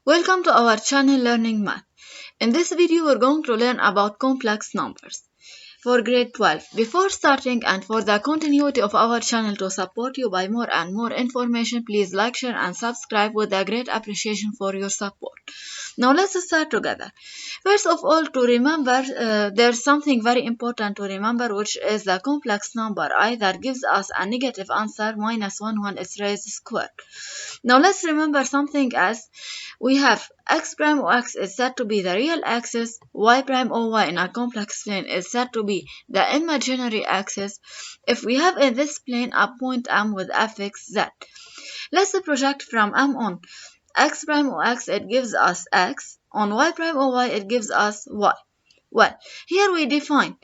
Welcome to our channel Learning Math. In this video, we're going to learn about complex numbers for grade 12. Before starting and for the continuity of our channel to support you by more and more information, please like, share and subscribe with a great appreciation for your support. Now let's start together. First of all, to remember, there's something very important to remember, which is the complex number I that gives us a negative answer -1 is raised squared. Now let's remember something else. We have x prime or x is said to be the real axis, y prime or y in a complex plane is said to be the imaginary axis if we have in this plane a point M with fx z. Let's project from M on x prime or x, it gives us x. On y prime or y, it gives us y. Well, here we define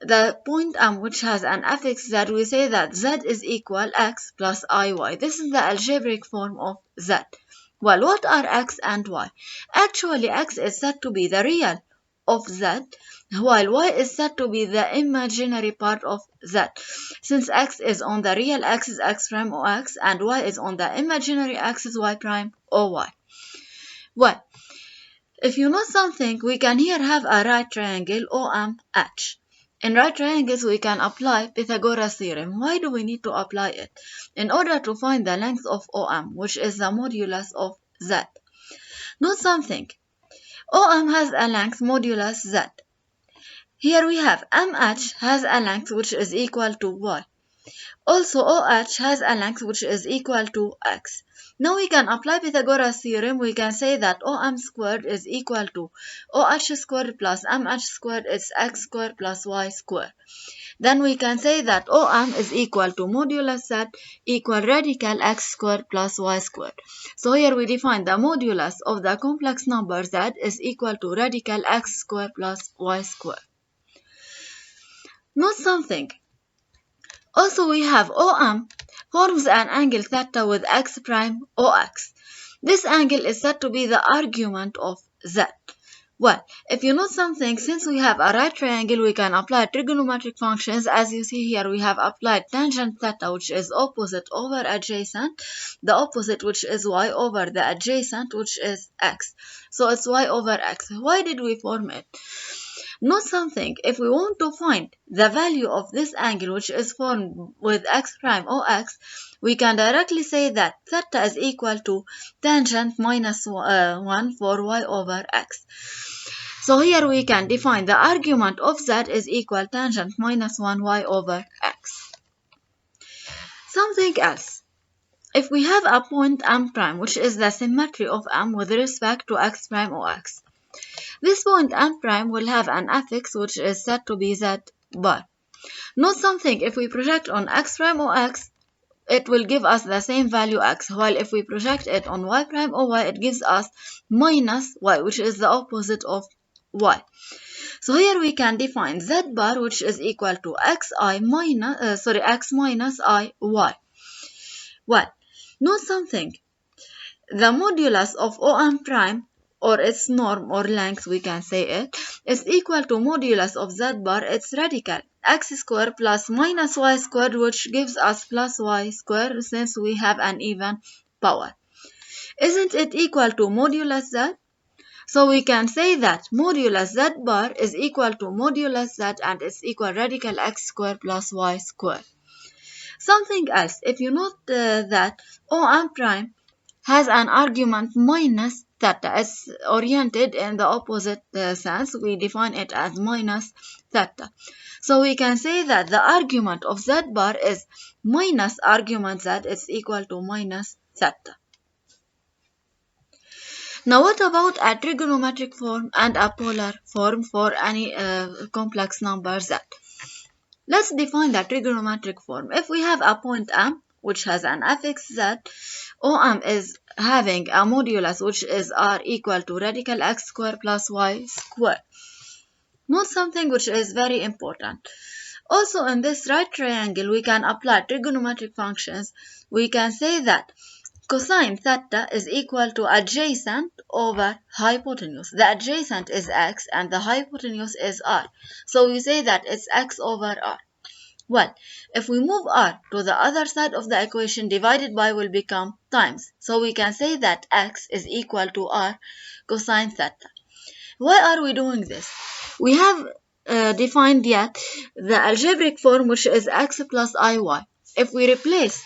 the point M which has an fx z. We say that z is equal x plus iy. This is the algebraic form of z. Well, what are x and y? Actually, x is said to be the real of z, while y is said to be the imaginary part of z. Since x is on the real axis x prime or x and y is on the imaginary axis y prime or y. Well, if you know something, we can here have a right triangle OMH. In right triangles, we can apply Pythagoras theorem. Why do we need to apply it? In order to find the length of OM, which is the modulus of Z. Note something. OM has a length modulus Z. Here we have MH has a length which is equal to Y. Also, OH has a length which is equal to x. Now we can apply Pythagoras theorem. We can say that OM squared is equal to OH squared plus MH squared is x squared plus y squared. Then we can say that OM is equal to modulus Z equal radical x squared plus y squared. So here we define the modulus of the complex number Z is equal to radical x squared plus y squared. Note something. Also, we have OM forms an angle theta with x prime OX. This angle is said to be the argument of Z. Well, if you know something, since we have a right triangle, we can apply trigonometric functions. As you see here, we have applied tangent theta, which is opposite over adjacent, the opposite, which is y, over the adjacent, which is x. So it's y over x. Why did we form it? Note something, if we want to find the value of this angle which is formed with x prime or x, we can directly say that theta is equal to tangent -1 for y over x. So here we can define the argument of z is equal tangent -1 y over x. Something else. If we have a point M prime, which is the symmetry of M with respect to x prime or x, this point M prime will have an fx which is said to be z bar. Note something, if we project on x prime or x, it will give us the same value x, while if we project it on y prime or y, it gives us minus y, which is the opposite of y. So here we can define z bar, which is equal to x minus I y. Well, note something, the modulus of OM prime, or its norm or length, we can say it, is equal to modulus of z bar, its radical, x squared plus minus y squared, which gives us plus y squared since we have an even power. Isn't it equal to modulus z? So we can say that modulus z bar is equal to modulus z and it's equal radical x squared plus y squared. Something else, if you note that OM prime has an argument minus theta. It's oriented in the opposite sense. We define it as minus theta. So we can say that the argument of z bar is minus argument z is equal to minus theta. Now what about a trigonometric form and a polar form for any complex number z? Let's define the trigonometric form. If we have a point M which has an fx z, OM is having a modulus which is r equal to radical x squared plus y squared. Note something which is very important. Also in this right triangle, we can apply trigonometric functions. We can say that cosine theta is equal to adjacent over hypotenuse. The adjacent is x and the hypotenuse is r. So we say that it's x over r. Well, if we move r to the other side of the equation, divided by will become times. So we can say that x is equal to r cosine theta. Why are we doing this? We have defined yet the algebraic form, which is x plus iy. If we replace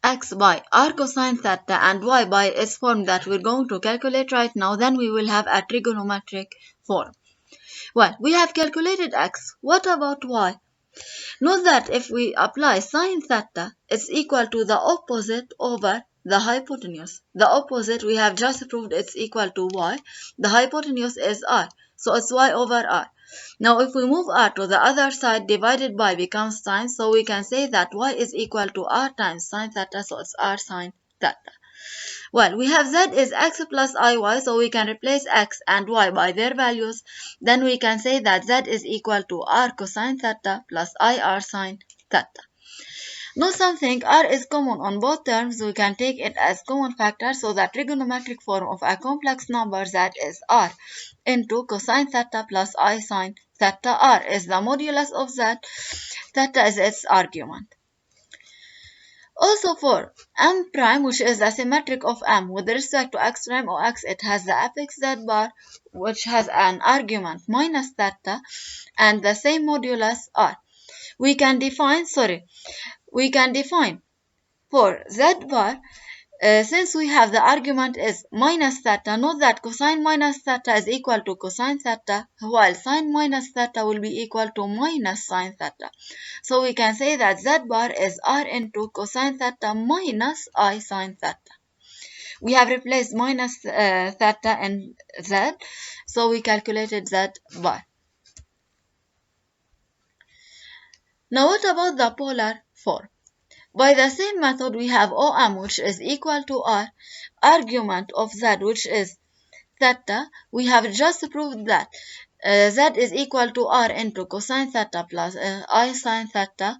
x by r cosine theta and y by its form that we're going to calculate right now, then we will have a trigonometric form. Well, we have calculated x. What about y? Note that if we apply sine theta, it's equal to the opposite over the hypotenuse. The opposite, we have just proved it's equal to y. The hypotenuse is r, so it's y over r. Now if we move r to the other side, divided by becomes sine, so we can say that y is equal to r times sine theta, so it's r sine theta. Well, we have z is x plus iy, so we can replace x and y by their values. Then we can say that z is equal to r cosine theta plus I r sine theta. Note something, r is common on both terms. We can take it as common factor, so the trigonometric form of a complex number z is r into cosine theta plus I sine theta. R is the modulus of z, theta is its argument. Also for m prime, which is the symmetric of m with respect to x prime or x, it has the apex z bar, which has an argument minus theta and the same modulus r. We can define for z bar, since we have the argument is minus theta, note that cosine minus theta is equal to cosine theta, while sine minus theta will be equal to minus sine theta. So we can say that z bar is r into cosine theta minus I sine theta. We have replaced minus theta in z, so we calculated z bar. Now what about the polar form? By the same method, we have OM, which is equal to R, argument of Z, which is theta. We have just proved that Z is equal to R into cosine theta plus I sine theta.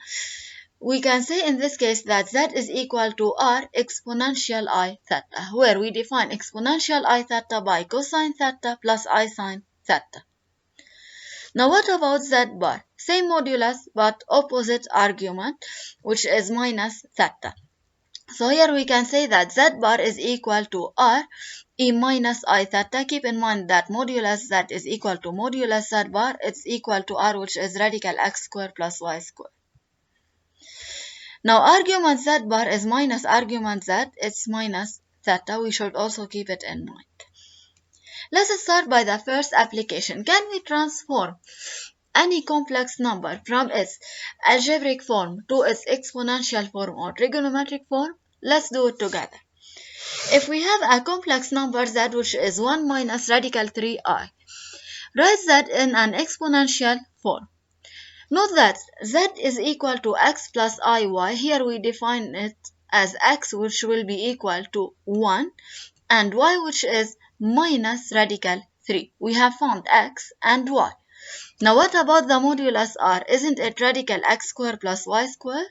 We can say in this case that Z is equal to R exponential I theta, where we define exponential I theta by cosine theta plus I sine theta. Now what about z bar? Same modulus but opposite argument, which is minus theta. So here we can say that z bar is equal to r e minus I theta. Keep in mind that modulus z is equal to modulus z bar. It's equal to r, which is radical x squared plus y squared. Now argument z bar is minus argument z. It's minus theta. We should also keep it in mind. Let's start by the first application. Can we transform any complex number from its algebraic form to its exponential form or trigonometric form? Let's do it together. If we have a complex number z, which is 1 minus radical 3i, write that in an exponential form. Note that z is equal to x plus iy. Here we define it as x, which will be equal to 1, and y, which is minus radical 3. We have found x and y. Now what about the modulus r? Isn't it radical x squared plus y squared?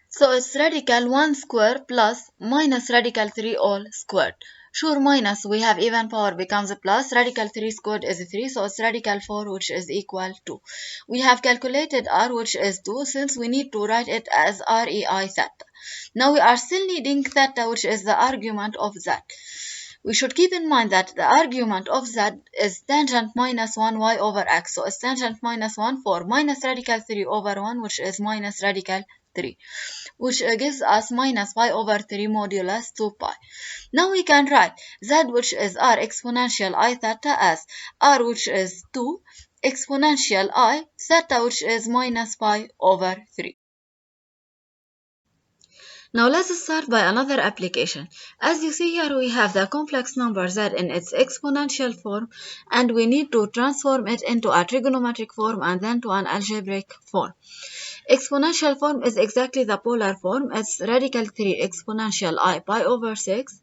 So it's radical 1 squared plus minus radical 3 all squared. Sure, minus, we have even power becomes a plus. Radical 3 squared is 3, so it's radical 4, which is equal to. We have calculated r, which is 2, since we need to write it as rei theta. Now we are still needing theta, which is the argument of z. We should keep in mind that the argument of z is tangent minus 1y over x. So it's tangent minus 1 for minus radical 3 over 1, which is minus radical 3, which gives us minus pi over 3 modulus 2 pi. Now we can write z, which is r exponential I theta, as r, which is 2 exponential I theta, which is minus pi over 3. Now let's start by another application. As you see here, we have the complex number z in its exponential form, and we need to transform it into a trigonometric form and then to an algebraic form. Exponential form is exactly the polar form. It's radical 3 exponential I pi over 6.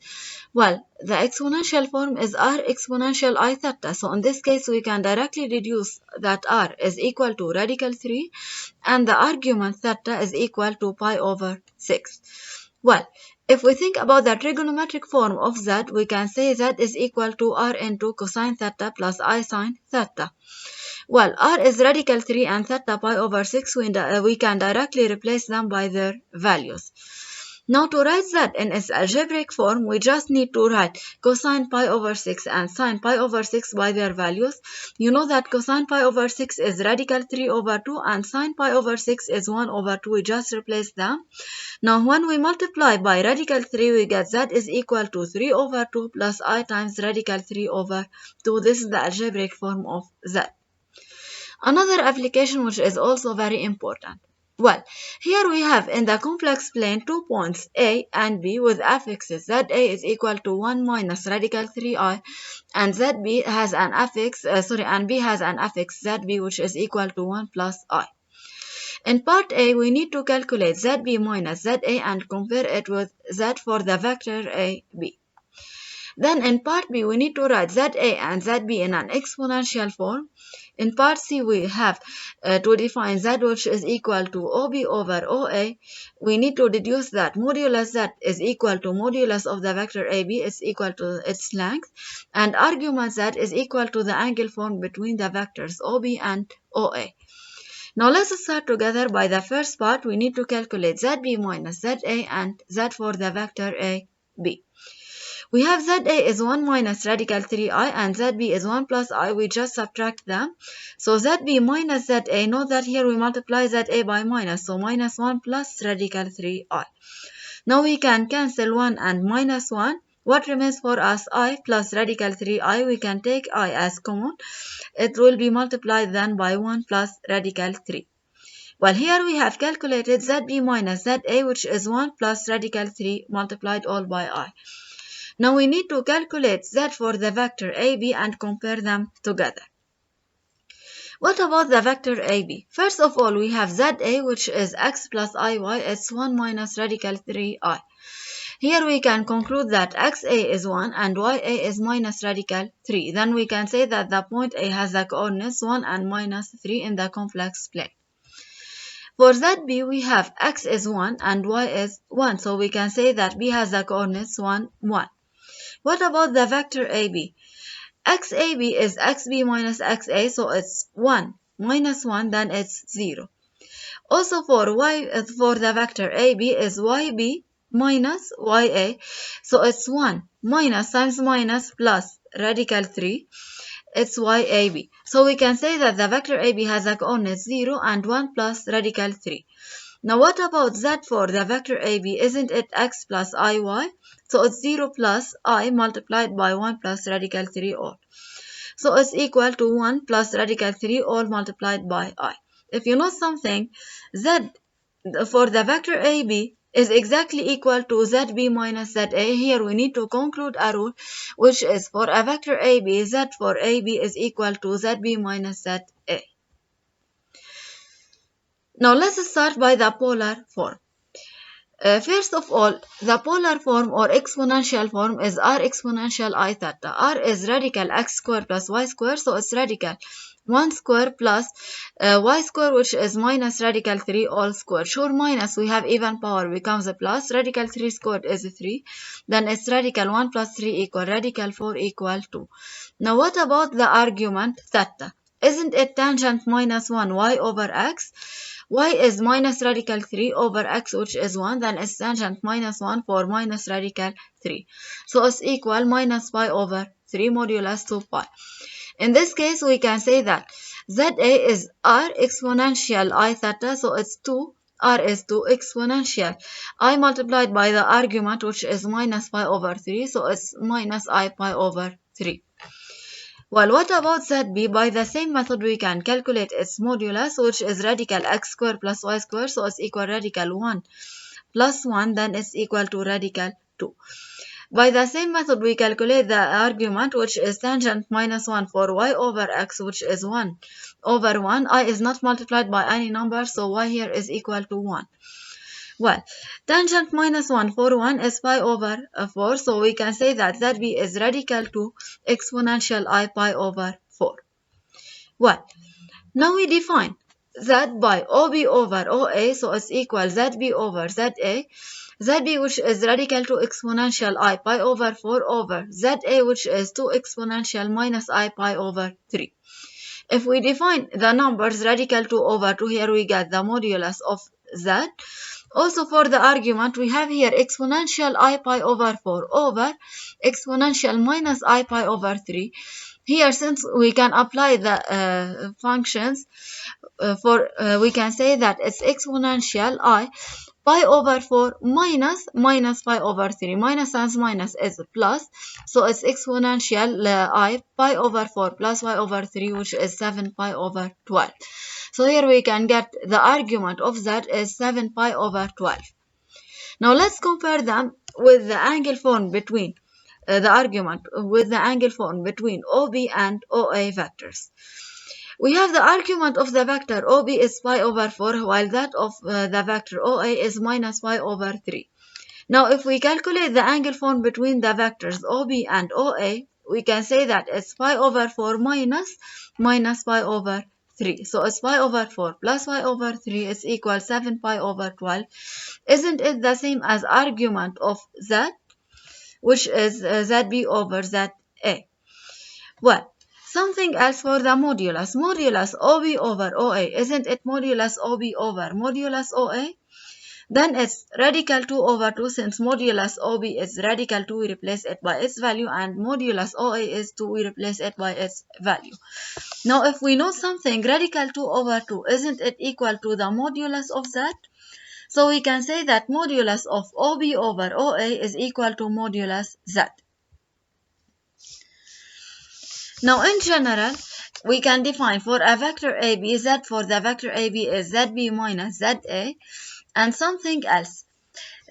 Well, the exponential form is r exponential I theta. So in this case, we can directly deduce that r is equal to radical 3 and the argument theta is equal to pi over 6. Well, if we think about the trigonometric form of z, we can say z is equal to r into cosine theta plus I sine theta. Well, r is radical 3 and theta pi over 6. We can directly replace them by their values. Now to write z in its algebraic form, we just need to write cosine pi over 6 and sine pi over 6 by their values. You know that cosine pi over 6 is radical 3 over 2 and sine pi over 6 is 1 over 2. We just replace them. Now when we multiply by radical 3, we get z is equal to 3 over 2 plus I times radical 3 over 2. This is the algebraic form of z. Another application which is also very important. Well, here we have in the complex plane 2 points A and B with affixes. ZA is equal to 1 minus radical 3i and ZB has an affix, and B has an affix ZB which is equal to 1 plus I. In part A, we need to calculate ZB minus ZA and compare it with Z for the vector AB. Then in part B, we need to write ZA and ZB in an exponential form. In part C, we have to define Z which is equal to OB over OA. We need to deduce that modulus Z is equal to modulus of the vector AB is equal to its length, and argument Z is equal to the angle formed between the vectors OB and OA. Now let's start together. By the first part, we need to calculate ZB minus ZA and Z for the vector AB. We have ZA is 1 minus radical 3i and ZB is 1 plus I. We just subtract them. So ZB minus ZA, note that here we multiply ZA by minus. So minus 1 plus radical 3i. Now we can cancel 1 and minus 1. What remains for us? I plus radical 3i. We can take I as common. It will be multiplied then by 1 plus radical 3. Well, here we have calculated ZB minus ZA, which is 1 plus radical 3 multiplied all by I. Now we need to calculate Z for the vector AB and compare them together. What about the vector AB? First of all, we have ZA, which is x plus iy. It's 1 minus radical 3i. Here we can conclude that xa is 1 and ya is minus radical 3. Then we can say that the point A has the coordinates 1 and minus 3 in the complex plane. For ZB, we have x is 1 and y is 1. So we can say that B has the coordinates 1, 1. What about the vector AB? XAB is XB minus XA, so it's 1 minus 1, then it's 0. Also for the vector AB is YB minus YA, so it's 1 minus times minus plus radical 3, it's YAB. So we can say that the vector AB has the coordinates 0 and 1 plus radical 3. Now what about Z for the vector AB? Isn't it x plus iy? So it's 0 plus I multiplied by 1 plus radical 3 all. So it's equal to 1 plus radical 3 all multiplied by I. If you know something, Z for the vector AB is exactly equal to ZB minus ZA. Here we need to conclude a rule, which is for a vector AB, Z for AB is equal to ZB minus ZA. Now let's start by the polar form. First of all, the polar form or exponential form is r exponential I theta. R is radical x square plus y square, so it's radical 1 square plus y square, which is minus radical 3 all square. Sure, minus, we have even power becomes a plus. Radical 3 squared is 3. Then it's radical 1 plus 3 equal radical 4 equal 2. Now what about the argument theta? Isn't it tangent minus 1 y over x? Y is minus radical 3 over x, which is 1. Then it's tangent minus 1 for minus radical 3. So it's equal minus pi over 3 modulus 2 pi. In this case, we can say that ZA is r exponential I theta. So it's 2. R is 2 exponential I multiplied by the argument, which is minus pi over 3. So it's minus I pi over 3. Well, what about ZB? By the same method, we can calculate its modulus, which is radical x square plus y square. So it's equal radical 1 plus 1, then it's equal to radical 2. By the same method, we calculate the argument, which is tangent minus 1 for y over x, which is 1 over 1. I is not multiplied by any number, so y here is equal to 1. Well, tangent minus 1 for 1 is pi over 4, so we can say that ZB is radical to exponential I pi over 4. Well, now we define Z by OB over OA, so it's equal ZB over ZA. ZB, which is radical to exponential I pi over 4 over ZA, which is 2 exponential minus I pi over 3. If we define the numbers radical 2 over 2, here we get the modulus of z. Also for the argument, we have here exponential I pi over 4 over exponential minus I pi over 3. Here, since we can apply the functions, we can say that it's exponential I pi over 4 minus pi over 3. Minus times minus is plus. So it's exponential I pi over 4 plus pi over 3, which is 7 pi over 12. So here we can get the argument of z is 7 pi over 12. Now let's compare them with the angle formed between the argument with the angle formed between OB and OA vectors. We have the argument of the vector OB is pi over 4, while that of the vector OA is minus pi over 3. Now if we calculate the angle formed between the vectors OB and OA, we can say that it's pi over 4 minus pi over 3. So it's pi over 4 plus pi over 3 is equal 7 pi over 12. Isn't it the same as argument of z, which is zb over za? Well, something else for the modulus. Modulus OB over OA. Isn't it modulus OB over modulus OA? Then it's radical 2 over 2. Since modulus OB is radical 2, we replace it by its value, and modulus OA is 2, we replace it by its value. Now if we know something, radical 2 over 2, isn't it equal to the modulus of that? So we can say that modulus of OB over OA is equal to modulus z. Now in general, we can define for a vector AB, z for the vector AB is zb minus za, and something else.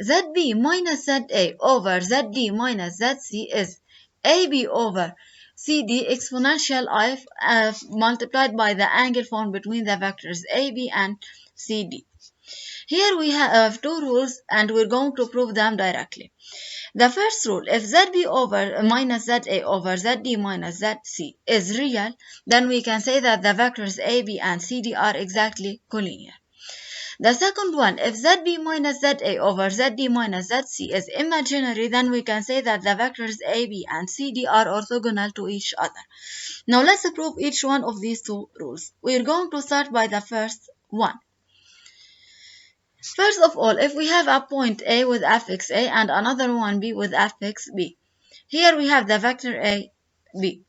zb minus za over zd minus zc is ab over cd exponential I multiplied by the angle formed between the vectors AB and CD. Here we have two rules, and we're going to prove them directly. The first rule, if zb over minus za over zd minus zc is real, then we can say that the vectors AB and CD are exactly collinear. The second one, if zb minus za over zd minus zc is imaginary, then we can say that the vectors AB and CD are orthogonal to each other. Now let's prove each one of these two rules. We're going to start by the first one. First of all, if we have a point A with affix A and another one B with affix B, here we have the vector A, B.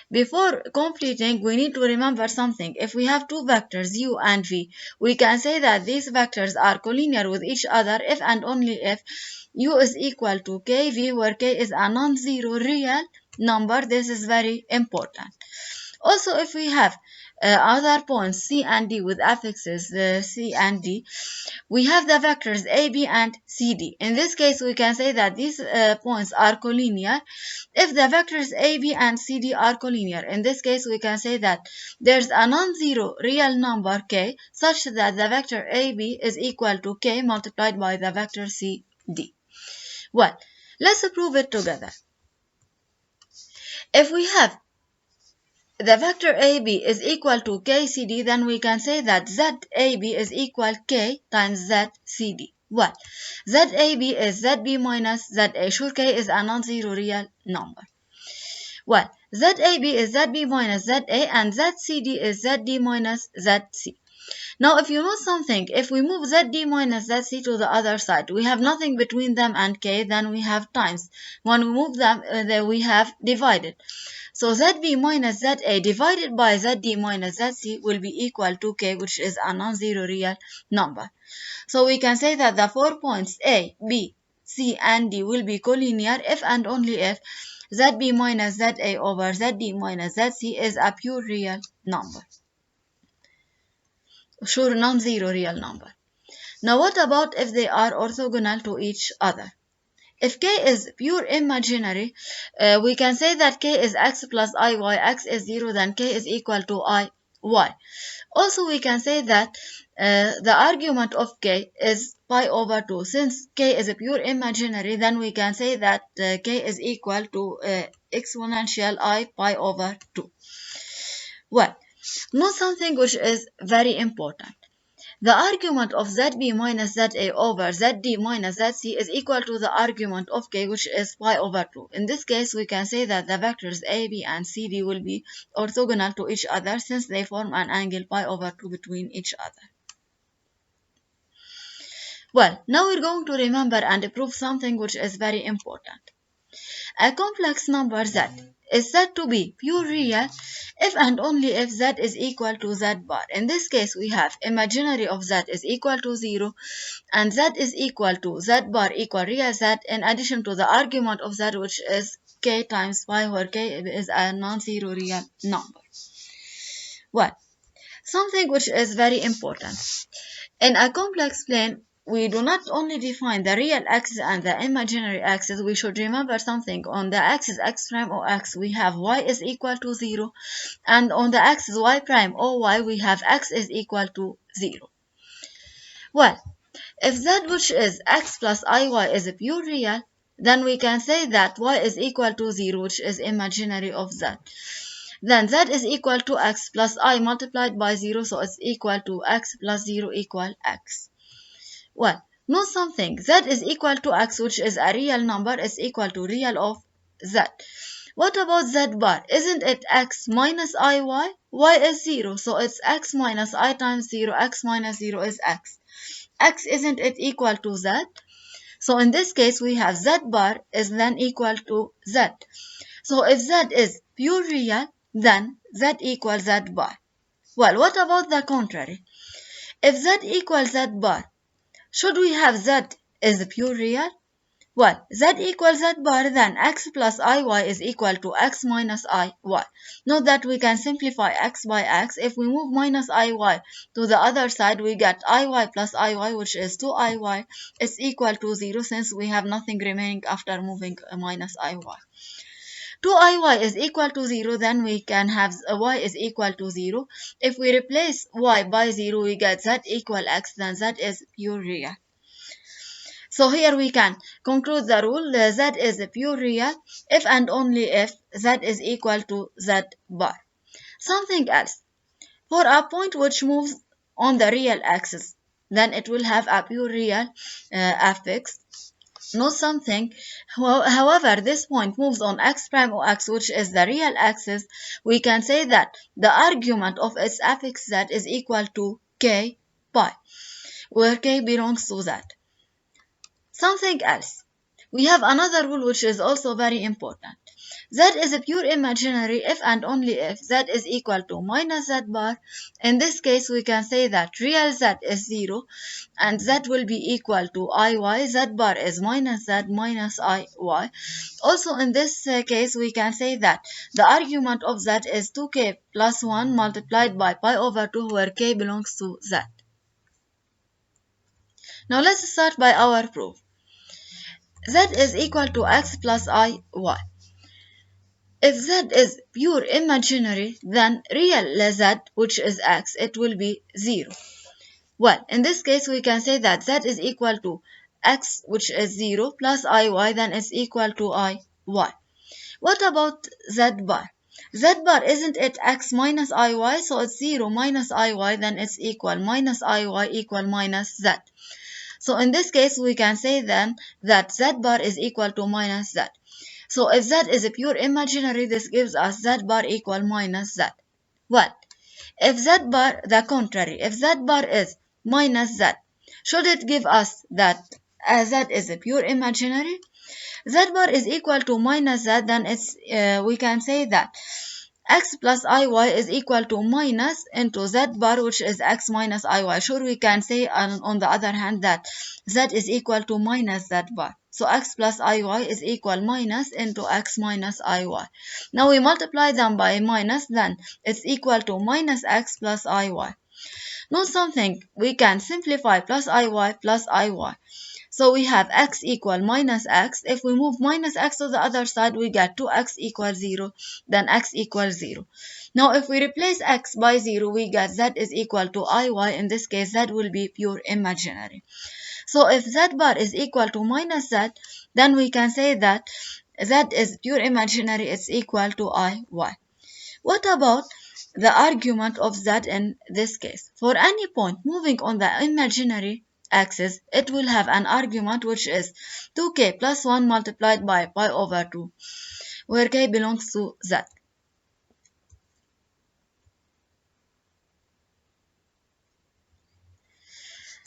Before completing, we need to remember something. If we have two vectors U and V, we can say that these vectors are collinear with each other if and only if U is equal to KV, where K is a non-zero real number. This is very important. Also, if we have other points C and D with affixes C and D, we have the vectors AB and CD. In this case, we can say that these points are collinear if the vectors AB and CD are collinear. In this case, we can say that there's a non-zero real number K such that the vector AB is equal to K multiplied by the vector CD. Well, let's prove it together. If we have the vector AB is equal to KCD, then we can say that ZAB is equal K times ZCD. Well, ZAB is ZB minus ZA. Sure, K is a non-zero real number. Well, ZAB is ZB minus ZA and ZCD is ZD minus ZC. Now, if you know something, if we move ZD minus ZC to the other side, we have nothing between them and K, then we have times. When we move them, then we have divided. So ZB minus ZA divided by ZD minus ZC will be equal to K, which is a non-zero real number. So we can say that the 4 points A, B, C, and D will be collinear if and only if ZB minus ZA over ZD minus ZC is a pure real number. Sure, non-zero real number. Now what about if they are orthogonal to each other? If K is pure imaginary, we can say that K is x plus iy, x is 0, then K is equal to iy. Also, we can say that the argument of K is pi over 2. Since K is a pure imaginary, then we can say that K is equal to exponential I pi over 2. Well, note something which is very important. The argument of zb minus za over zd minus zc is equal to the argument of k, which is pi over 2. In this case, we can say that the vectors a, b, and cd will be orthogonal to each other since they form an angle pi over 2 between each other. Well, now we're going to remember and prove something which is very important. A complex number z is said to be pure real if and only if z is equal to z bar. In this case, we have imaginary of z is equal to 0 and z is equal to z bar equal real z in addition to the argument of z, which is k times pi, where k is a non-zero real number. Well, something which is very important. In a complex plane, we do not only define the real axis and the imaginary axis, we should remember something. On the axis x prime or x, we have y is equal to 0, and on the axis y prime or y, we have x is equal to 0. Well, if z, which is x plus iy, is a pure real, then we can say that y is equal to 0, which is imaginary of z. Then z is equal to x plus I multiplied by 0, so it's equal to x plus 0 equal x. Well, note something. Z is equal to x, which is a real number, is equal to real of z. What about z bar? Isn't it x minus iy? Y is 0, so it's x minus I times 0. X minus 0 is x. X, isn't it equal to z? So in this case, we have z bar is then equal to z. So if z is pure real, then z equals z bar. Well, what about the contrary? If z equals z bar, should we have z is pure real? Well, z equals z bar, then x plus iy is equal to x minus iy. Note that we can simplify x by x. If we move minus iy to the other side, we get iy plus iy, which is 2iy, is equal to 0 since we have nothing remaining after moving minus iy. 2iy is equal to 0, then we can have y is equal to 0. If we replace y by 0, we get z equal x, then z is pure real. So here we can conclude the rule, z is pure real if and only if z is equal to z bar. Something else. For a point which moves on the real axis, then it will have a pure real affix. Note something. However, this point moves on x prime or x, which is the real axis. We can say that the argument of its affix z is equal to k pi, where k belongs to z. Something else. We have another rule which is also very important. Z is a pure imaginary if and only if z is equal to minus z bar. In this case, we can say that real z is 0 and z will be equal to iy. Z bar is minus z minus iy. Also in this case, we can say that the argument of z is 2k plus 1 multiplied by pi over 2, where k belongs to z. Now let's start by our proof. Z is equal to x plus iy. If z is pure imaginary, then real z, which is x, it will be 0. Well, in this case, we can say that z is equal to x, which is 0, plus iy, then it's equal to iy. What about z bar? Z bar, isn't it x minus iy? So it's 0 minus iy, then it's equal minus iy equal minus z. So in this case, we can say then that z bar is equal to minus z. So if z is a pure imaginary, this gives us z bar equal minus z. Well, if z bar, the contrary, if z bar is minus z, should it give us that z is a pure imaginary? Z bar is equal to minus z, then it's we can say that x plus iy is equal to minus into z bar, which is x minus iy. Sure, we can say on the other hand that z is equal to minus z bar. So x plus iy is equal minus into x minus iy. Now we multiply them by minus, then it's equal to minus x plus iy. Note something, we can simplify plus iy. So we have x equal minus x. If we move minus x to the other side, we get 2x equals 0, then x equals 0. Now if we replace x by 0, we get z is equal to iy. In this case, z will be pure imaginary. So if z bar is equal to minus z, then we can say that z is pure imaginary, it's equal to iy. What about the argument of z in this case. For any point moving on the imaginary axis, it will have an argument which is 2k plus 1 multiplied by pi over 2, where k belongs to z.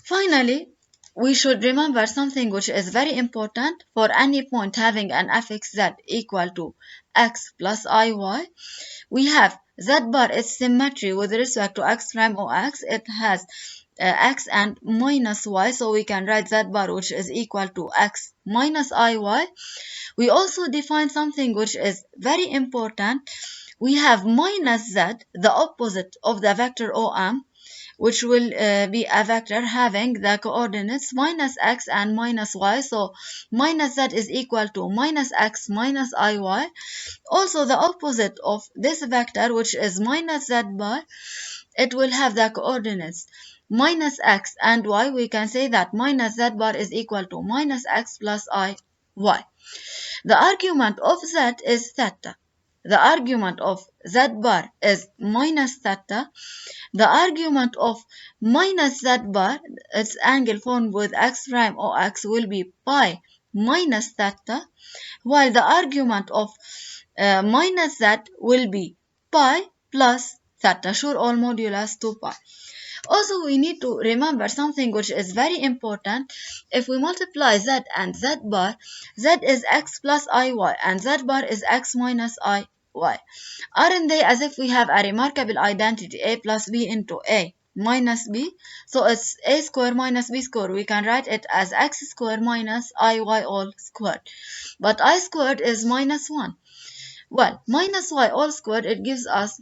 Finally, we should remember something which is very important. For any point having an fxz equal to x plus iy, we have z bar is symmetry with respect to x prime or x. It has x and minus y, so we can write z bar which is equal to x minus iy. We also define something which is very important. We have minus z, the opposite of the vector OM, which will be a vector having the coordinates minus x and minus y. So minus z is equal to minus x minus iy. Also the opposite of this vector, which is minus z bar, it will have the coordinates minus x and y. We can say that minus z bar is equal to minus x plus iy. The argument of z is theta. The argument of z bar is minus theta. The argument of minus z bar, its angle formed with x prime or x, will be pi minus theta, while the argument of minus z will be pi plus theta, sure all modulus 2 pi. Also, we need to remember something which is very important. If we multiply z and z bar, z is x plus iy and z bar is x minus iy. Aren't they as if we have a remarkable identity, a plus b into a minus b? So it's a square minus b square. We can write it as x square minus iy all squared. But I squared is minus 1. Well, minus y all squared, it gives us,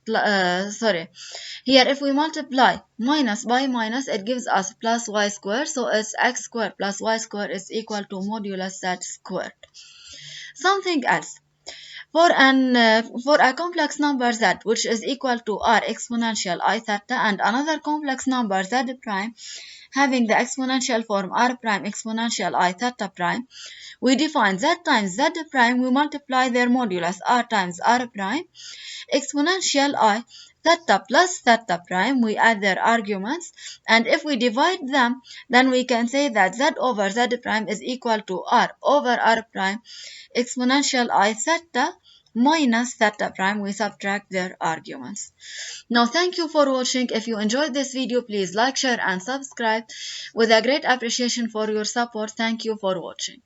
here if we multiply minus by minus, it gives us plus y squared. So it's x squared plus y squared is equal to modulus z squared. Something else. For a complex number z, which is equal to r exponential I theta, and another complex number z prime having the exponential form r prime exponential I theta prime, we define z times z prime, we multiply their modulus r times r prime, exponential I theta plus theta prime, we add their arguments, and if we divide them, then we can say that z over z prime is equal to r over r prime exponential I theta minus theta prime. We subtract their arguments. Now thank you for watching. If you enjoyed this video, please like, share and subscribe. With a great appreciation for your support. Thank you for watching.